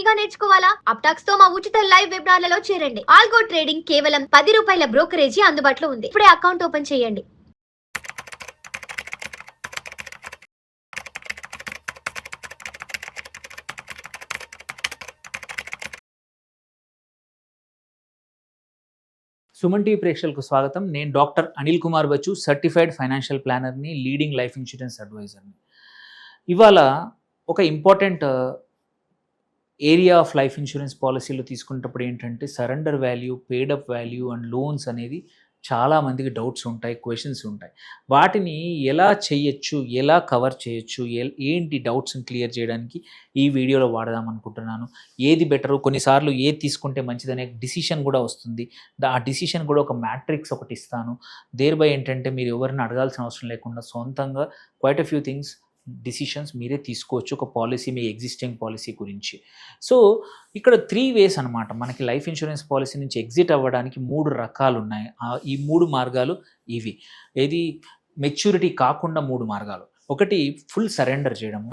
గా నేర్చుకోవాలా? అప్టాక్స్ తో మా ఉచిత లైవ్ వెబినార్లలో చేరండి. ఆల్గో ట్రేడింగ్ కేవలం ₹10 బ్రోకరేజీ అందుబాటులో ఉంది. ఇప్పుడే అకౌంట్ ఓపెన్ చేయండి. సుమన్ టీవీ ప్రేక్షకులకు స్వాగతం. నేను doctor Anil Kumar Bacchu, certified financial ప్లానర్ని, లీడింగ్ లైఫ్ ఇన్సూరెన్స్ అడ్వైజర్ని. ఇవాళ ఒక important area of life insurance పాలసీలో తీసుకున్నప్పుడు ఏంటంటే surrender value, paid up value and loans అనేది చాలామందికి డౌట్స్ ఉంటాయి, క్వశ్చన్స్ ఉంటాయి. వాటిని ఎలా చేయొచ్చు, ఎలా కవర్ చేయొచ్చు, ఏంటి డౌట్స్ని క్లియర్ చేయడానికి ఈ వీడియోలో వాడదాం అనుకుంటున్నాను. ఏది బెటరు, కొన్నిసార్లు ఏది తీసుకుంటే మంచిదనే డిసిషన్ కూడా వస్తుంది. ఆ డిసిషన్ కూడా ఒక మ్యాట్రిక్స్ ఒకటి ఇస్తాను. దేర్ బై ఏంటంటే మీరు ఎవరిని అడగాల్సిన అవసరం లేకుండా సొంతంగా quite a few things decisions మీరే తీసుకోవచ్చు ఒక పాలసీ, మీ ఎగ్జిస్టింగ్ పాలసీ గురించి. సో ఇక్కడ 3 ways అనమాట. మనకి లైఫ్ ఇన్సూరెన్స్ పాలసీ నుంచి ఎగ్జిట్ అవ్వడానికి 3 రకాలు ఉన్నాయి. ఈ 3 మార్గాలు ఇవి. ఏది మెచ్యూరిటీ కాకుండా 3 మార్గాలు. ఒకటి ఫుల్ సరెండర్ చేయడము,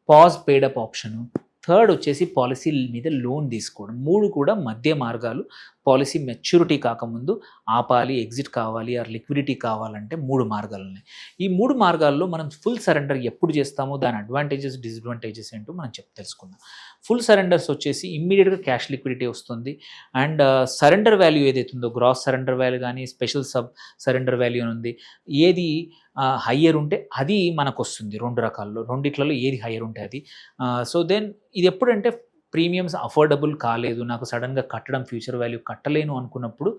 పాజ్ పేడప్ ఆప్షను, థర్డ్ వచ్చేసి పాలసీ మీద లోన్ తీసుకోవడం. 3 కూడా మధ్య మార్గాలు. పాలసీ మెచ్యూరిటీ కాకముందు ఆపాలి, ఎగ్జిట్ కావాలి, ఆర్ లిక్విడిటీ కావాలంటే 3 మార్గాలు ఉన్నాయి. ఈ 3 మార్గాల్లో మనం ఫుల్ సరెండర్ ఎప్పుడు చేస్తామో దాని అడ్వాంటేజెస్, డిసడ్వాంటేజెస్ ఏంటో మనం తెలుసుకుందాం. ఫుల్ సరెండర్స్ వచ్చేసి ఇమ్మీడియట్గా క్యాష్ లిక్విడిటీ వస్తుంది. అండ్ సరెండర్ వాల్యూ ఏదైతుందో, గ్రాస్ సరెండర్ వాల్యూ కానీ స్పెషల్ సబ్ సరెండర్ వాల్యూ అని ఉంది. ఏది హయ్యర్ ఉంటే అది మనకు వస్తుంది. 2 రకాల్లో, రెండిట్లలో ఏది హయ్యర్ ఉంటే అది. సో దెన్ ఇది ఎప్పుడంటే ప్రీమియమ్స్ అఫోర్డబుల్ కాలేదు, నాకు సడన్గా కట్టడం, ఫ్యూచర్ వాల్యూ కట్టలేను అనుకున్నప్పుడు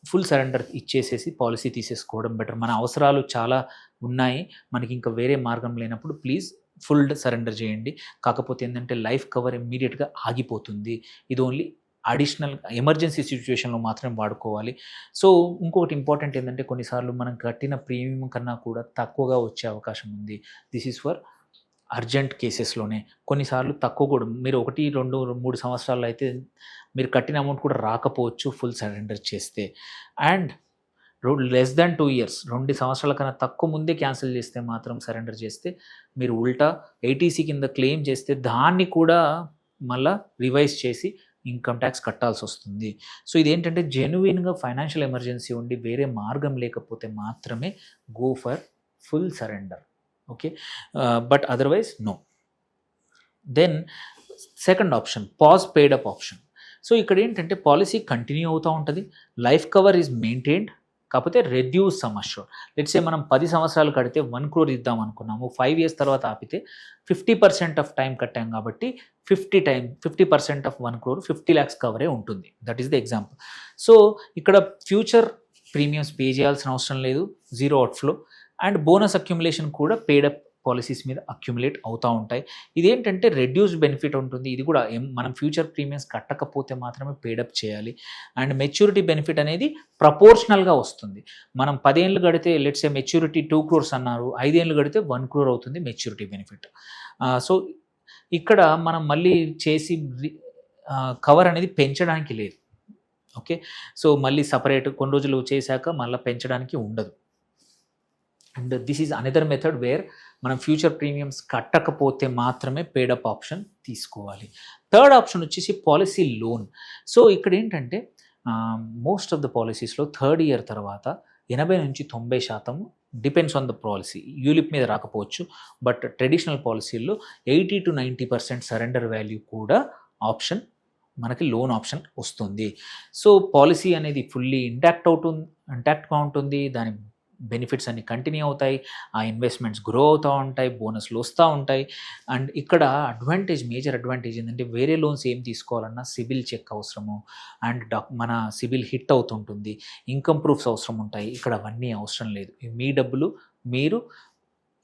ఫుల్ సరెండర్ ఇచ్చేసేసి పాలసీ తీసేసుకోవడం బెటర్. మన అవసరాలు చాలా ఉన్నాయి, మనకి ఇంకా వేరే మార్గం లేనప్పుడు ప్లీజ్ ఫుల్ సరెండర్ చేయండి. కాకపోతే ఏంటంటే లైఫ్ కవర్ ఇమ్మీడియట్గా ఆగిపోతుంది. ఇది ఓన్లీ అడిషనల్ ఎమర్జెన్సీ సిచ్యువేషన్లో మాత్రమే వాడుకోవాలి. సో ఇంకొకటి ఇంపార్టెంట్ ఏంటంటే కొన్నిసార్లు మనం కట్టిన ప్రీమియం కన్నా కూడా తక్కువగా వచ్చే అవకాశం ఉంది. దిస్ ఈజ్ ఫర్ అర్జెంట్ కేసెస్లోనే. కొన్నిసార్లు తక్కువ కూడా, మీరు 1, 2, 3 సంవత్సరాలు అయితే మీరు కట్టిన అమౌంట్ కూడా రాకపోవచ్చు ఫుల్ సరెండర్ చేస్తే. అండ్ లెస్ దాన్ 2 years, 2 సంవత్సరాల కన్నా తక్కువ ముందే క్యాన్సిల్ చేస్తే మాత్రం, సరెండర్ చేస్తే మీరు ఉల్టా ఏటీసీ కింద క్లెయిమ్ చేస్తే దాన్ని కూడా మళ్ళీ రివైజ్ చేసి ఇన్కమ్ ట్యాక్స్ కట్టాల్సి వస్తుంది. సో ఇదేంటంటే జెన్యున్గా ఫైనాన్షియల్ ఎమర్జెన్సీ ఉండి వేరే మార్గం లేకపోతే మాత్రమే go for full surrender. Okay, but otherwise no. Then second option, పాజ్ పేడప్ ఆప్షన్. సో ఇక్కడ ఏంటంటే పాలసీ కంటిన్యూ అవుతూ ఉంటుంది, లైఫ్ కవర్ ఈజ్ మెయింటైన్డ్, కాకపోతే reduce sum assure. Let's say మనం 10 సంవత్సరాలు కడితే 1 crore ఇద్దాం అనుకున్నాము, 5 years తర్వాత ఆపితే 50% ఆఫ్ టైం కట్టాం కాబట్టి 50% ఆఫ్ 1 crore 50 lakhs కవరే ఉంటుంది. That is the example. So ఇక్కడ ఫ్యూచర్ ప్రీమియమ్స్ పే చేయాల్సిన అవసరం లేదు, zero outflow. And bonus accumulation కూడా పేడప్ పాలసీస్ మీద అక్యుములేట్ అవుతూ ఉంటాయి. ఇదేంటంటే రెడ్యూస్డ్ బెనిఫిట్ ఉంటుంది. ఇది కూడా మనం ఫ్యూచర్ ప్రీమియమ్స్ కట్టకపోతే మాత్రమే పేడప్ చేయాలి. అండ్ మెచ్యూరిటీ బెనిఫిట్ అనేది ప్రపోర్షనల్గా వస్తుంది. మనం 10 ఏళ్ళు గడితే లెట్స్ ఏ మెచ్యూరిటీ 2 crores అన్నారు, 5 ఏళ్ళు గడితే 1 crore అవుతుంది మెచ్యూరిటీ బెనిఫిట్. సో ఇక్కడ మనం మళ్ళీ చేసి కవర్ అనేది పెంచడానికి లేదు. ఓకే, సో మళ్ళీ సపరేట్ కొన్ని రోజులు చేశాక మళ్ళీ పెంచడానికి ఉండదు. And this is another method where మనం ఫ్యూచర్ ప్రీమియమ్స్ కట్టకపోతే మాత్రమే పేడప్ ఆప్షన్ తీసుకోవాలి. థర్డ్ ఆప్షన్ వచ్చేసి పాలసీ లోన్. సో ఇక్కడ ఏంటంటే మోస్ట్ ఆఫ్ ద పాలసీస్లో 3rd year తర్వాత 80-90% depends on the policy, ULIP మీద రాకపోవచ్చు, బట్ ట్రెడిషనల్ పాలసీల్లో 80-90% సరెండర్ వాల్యూ కూడా ఆప్షన్ మనకి లోన్ ఆప్షన్ వస్తుంది. సో పాలసీ అనేది ఫుల్లీ ఇంటాక్ట్గా ఉంటుంది, దాని బెనిఫిట్స్ అన్ని కంటిన్యూ అవుతాయి, ఆ ఇన్వెస్ట్మెంట్స్ గ్రో అవుతూ ఉంటాయి, బోనస్లు వస్తూ ఉంటాయి. అండ్ ఇక్కడ మేజర్ అడ్వాంటేజ్ ఏంటంటే వేరే లోన్స్ ఏం తీసుకోవాలన్నా సిబిల్ చెక్ అవసరము, అండ్ మన సిబిల్ హిట్ అవుతుంటుంది, ఇన్కమ్ ప్రూఫ్స్ అవసరం ఉంటాయి. ఇక్కడ అవన్నీ అవసరం లేదు. మీ డబ్బులు మీరు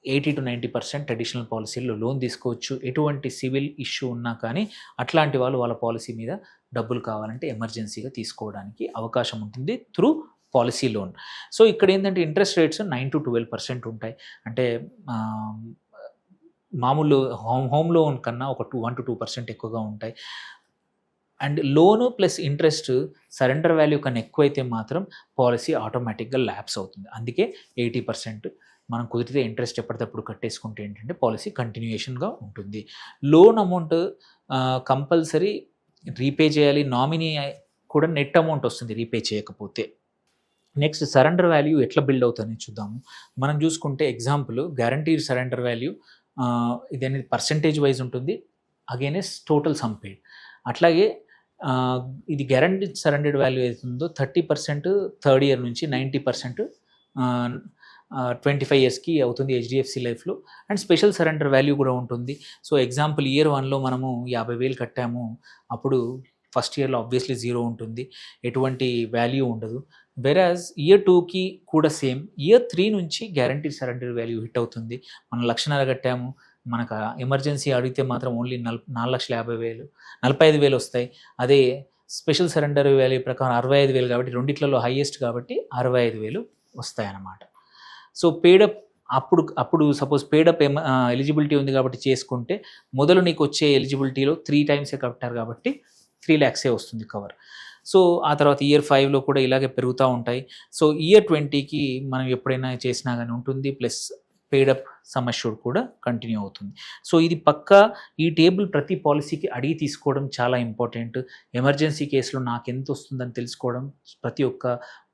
80-90% ట్రెడిషనల్ పాలసీల్లో లోన్ తీసుకోవచ్చు. ఎటువంటి సివిల్ ఇష్యూ ఉన్నా కానీ అట్లాంటి వాళ్ళ పాలసీ మీద డబ్బులు కావాలంటే ఎమర్జెన్సీగా తీసుకోవడానికి అవకాశం ఉంటుంది త్రూ పాలసీ లోన్. సో ఇక్కడ ఏంటంటే ఇంట్రెస్ట్ రేట్స్ 9-12% ఉంటాయి. అంటే మామూలు హోమ్ లోన్ కన్నా ఒక 1-2% ఎక్కువగా ఉంటాయి. And loan plus interest surrender value కన్నా ఎక్కువైతే మాత్రం పాలసీ ఆటోమేటిక్గా ల్యాప్స్ అవుతుంది. అందుకే 80% మనం కుదిరితే ఇంట్రెస్ట్ ఎప్పటికప్పుడు కట్టేసుకుంటే ఏంటంటే పాలసీ కంటిన్యూయేషన్గా ఉంటుంది. లోన్ అమౌంట్ కంపల్సరీ రీపే చేయాలి. నామినీ కూడా నెట్ అమౌంట్ వస్తుంది రీపే చేయకపోతే. నెక్స్ట్ సరెండర్ వాల్యూ ఎట్లా బిల్డ్ అవుతుందని చూద్దాము. మనం చూసుకుంటే ఎగ్జాంపుల్ గ్యారంటీడ్ సరెండర్ వాల్యూ ఇది అనేది పర్సంటేజ్ వైజ్ ఉంటుంది అగైనెస్ట్ టోటల్ సమ్ పెయిడ్. అట్లాగే ఇది గ్యారంటీడ్ సరెండర్డ్ వాల్యూ అవుతుందో 30% థర్డ్ ఇయర్ నుంచి 90% 25 ఇయర్స్కి అవుతుంది హెచ్డిఎఫ్సి లైఫ్లో. అండ్ స్పెషల్ సరెండర్ వాల్యూ కూడా ఉంటుంది. సో ఎగ్జాంపుల్ ఇయర్ 1లో మనము 50,000 కట్టాము, అప్పుడు ఫస్ట్ ఇయర్లో ఆబ్వియస్లీ 0 ఉంటుంది, ఎటువంటి వాల్యూ ఉండదు. వెరాజ్ ఇయర్ 2కి కూడా సేమ్. ఇయర్ 3 నుంచి గ్యారంటీడ్ సరెండర్ వాల్యూ హిట్ అవుతుంది. మనం 1,50,000 కట్టాము, మనకు ఎమర్జెన్సీ అడిగితే మాత్రం ఓన్లీ 4,50,000 45,000 వస్తాయి. అదే స్పెషల్ సరెండర్ వాల్యూ ప్రకారం 65,000 కాబట్టి రెండిట్లలో హైయెస్ట్ కాబట్టి 65,000 వస్తాయి అన్నమాట. సో పేడప్ అప్పుడు సపోజ్ పేడప్ ఎలిజిబిలిటీ ఉంది కాబట్టి చేసుకుంటే మొదలు నీకు వచ్చే ఎలిజిబిలిటీలో 3 టైమ్సే కట్టారు కాబట్టి 3 lakhs వస్తుంది కవర్. సో ఆ తర్వాత ఇయర్ 5లో కూడా ఇలాగే పెరుగుతూ ఉంటాయి. సో ఇయర్ 20కి మనం ఎప్పుడైనా చేసినా కానీ ఉంటుంది, ప్లస్ పేడప్ సమ్ అష్యూర్డ్ కూడా కంటిన్యూ అవుతుంది. సో ఇది పక్కా ఈ టేబుల్ ప్రతి పాలసీకి అడిగి తీసుకోవడం చాలా ఇంపార్టెంట్. ఎమర్జెన్సీ కేసులో నాకు ఎంత వస్తుందని తెలుసుకోవడం ప్రతి ఒక్క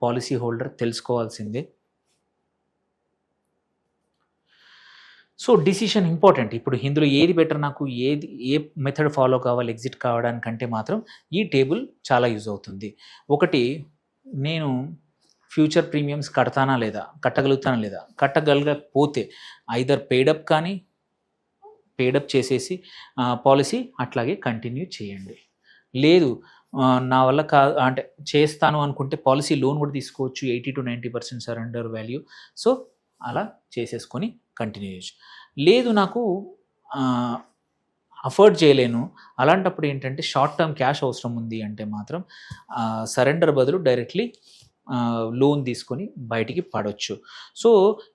పాలసీ హోల్డర్ తెలుసుకోవాల్సిందే. So decision important. ఇప్పుడు ఇందులో ఏది బెటర్, నాకు ఏ మెథడ్ ఫాలో కావాలి ఎగ్జిట్ కావడానికంటే మాత్రం ఈ టేబుల్ చాలా యూజ్ అవుతుంది. ఒకటి, నేను ఫ్యూచర్ ప్రీమియమ్స్ కడతానా లేదా, కట్టగలుగుతానా లేదా, కట్టగలగకపోతే ఐదర్ పేడప్ కానీ పేడప్ చేసేసి పాలసీ అట్లాగే కంటిన్యూ చేయండి. లేదు నా వల్ల అంటే చేస్తాను అనుకుంటే పాలసీ లోన్ కూడా తీసుకోవచ్చు, 80 to 90% సరెండర్ వాల్యూ. సో అలా చేసేసుకొని కంటిన్యూ చేయొచ్చు. లేదు నాకు అఫోర్డ్ చేయలేను, అలాంటప్పుడు ఏంటంటే షార్ట్ టర్మ్ క్యాష్ అవసరం ఉంది అంటే మాత్రం సరెండర్ బదులు డైరెక్ట్లీ లోన్ తీసుకొని బయటికి పడవచ్చు. సో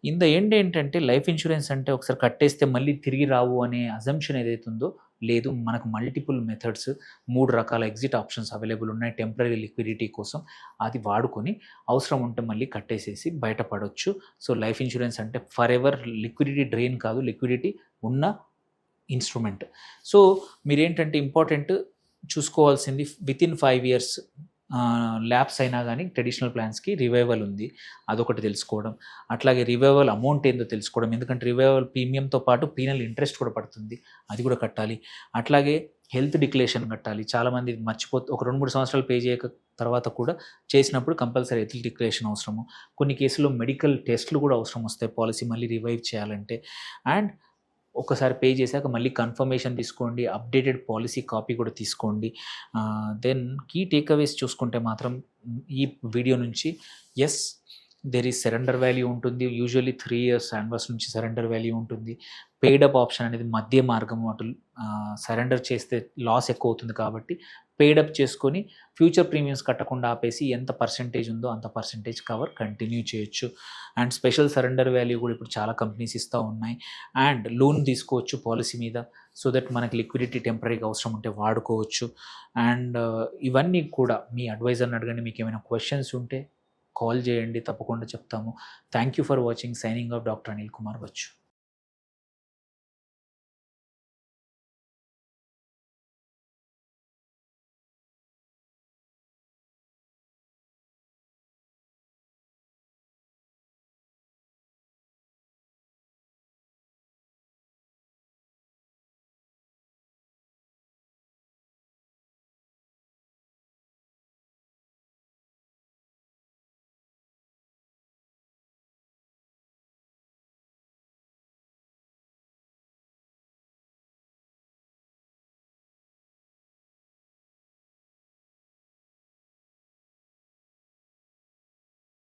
ఇన్ ద ఎండ్ ఏంటంటే లైఫ్ ఇన్సూరెన్స్ అంటే ఒకసారి కట్టేస్తే మళ్ళీ తిరిగి రావు అనే అజంప్షన్ ఏదైతుందో లేదు. మనకు మల్టిపుల్ మెథడ్స్, 3 రకాల ఎగ్జిట్ ఆప్షన్స్ అవైలబుల్ ఉన్నాయి టెంపరీ లిక్విడిటీ కోసం. అది వాడుకొని అవసరం ఉంటే మళ్ళీ కట్టేసేసి బయటపడవచ్చు. సో లైఫ్ ఇన్సూరెన్స్ అంటే ఫర్ ఎవర్ లిక్విడిటీ డ్రైన్ కాదు, లిక్విడిటీ ఉన్న ఇన్స్ట్రుమెంట్. సో మీరేంటంటే ఇంపార్టెంట్ చూసుకోవాల్సింది వితిన్ 5 years ల్యాబ్స్ అయినా కానీ ట్రెడిషనల్ ప్లాన్స్కి రివైవల్ ఉంది, అదొకటి తెలుసుకోవడం. అట్లాగే రివైవల్ అమౌంట్ ఏందో తెలుసుకోవడం, ఎందుకంటే రివైవల్ ప్రీమియంతో పాటు పీనల్ ఇంట్రెస్ట్ కూడా పడుతుంది, అది కూడా కట్టాలి. అట్లాగే హెల్త్ డిక్లరేషన్ కట్టాలి. చాలామంది మర్చిపోతే ఒక 2-3 సంవత్సరాలు పే చేయక తర్వాత కూడా చేసినప్పుడు కంపల్సరీ హెల్త్ డిక్లరేషన్ అవసరము. కొన్ని కేసుల్లో మెడికల్ టెస్ట్లు కూడా అవసరం వస్తాయి పాలసీ మళ్ళీ రివైవ్ చేయాలంటే. అండ్ ఒకసారి పే చేశాక మళ్ళీ కన్ఫర్మేషన్ తీసుకోండి, అప్డేటెడ్ పాలసీ కాపీ కూడా తీసుకోండి. దెన్ కీ టేక్అవేస్ చూసుకుంటే మాత్రం ఈ వీడియో నుంచి as there is surrender value ఉంటుంది. యూజువల్లీ 3 years యాన్వర్స్ నుంచి సరెండర్ వాల్యూ ఉంటుంది. పేడప్ ఆప్షన్ అనేది మధ్య మార్గము, అటు సరెండర్ చేస్తే లాస్ ఎక్కువ అవుతుంది కాబట్టి పేడప్ చేసుకొని ఫ్యూచర్ ప్రీమియమ్స్ కట్టకుండా ఆపేసి ఎంత పర్సెంటేజ్ ఉందో అంత పర్సెంటేజ్ కవర్ కంటిన్యూ చేయొచ్చు. అండ్ స్పెషల్ సరెండర్ వాల్యూ కూడా ఇప్పుడు చాలా కంపెనీస్ ఇస్తూ ఉన్నాయి. అండ్ లోన్ తీసుకోవచ్చు పాలసీ మీద, సో దట్ మనకి లిక్విడిటీ టెంపరీగా అవసరం ఉంటే వాడుకోవచ్చు. అండ్ ఇవన్నీ కూడా మీ అడ్వైజర్ని అడగండి. మీకు ఏమైనా క్వశ్చన్స్ ఉంటే కాల్ చేయండి, తప్పకుండా చెప్తాము. Thank you for watching. Signing off doctor Anil Kumar Bachu.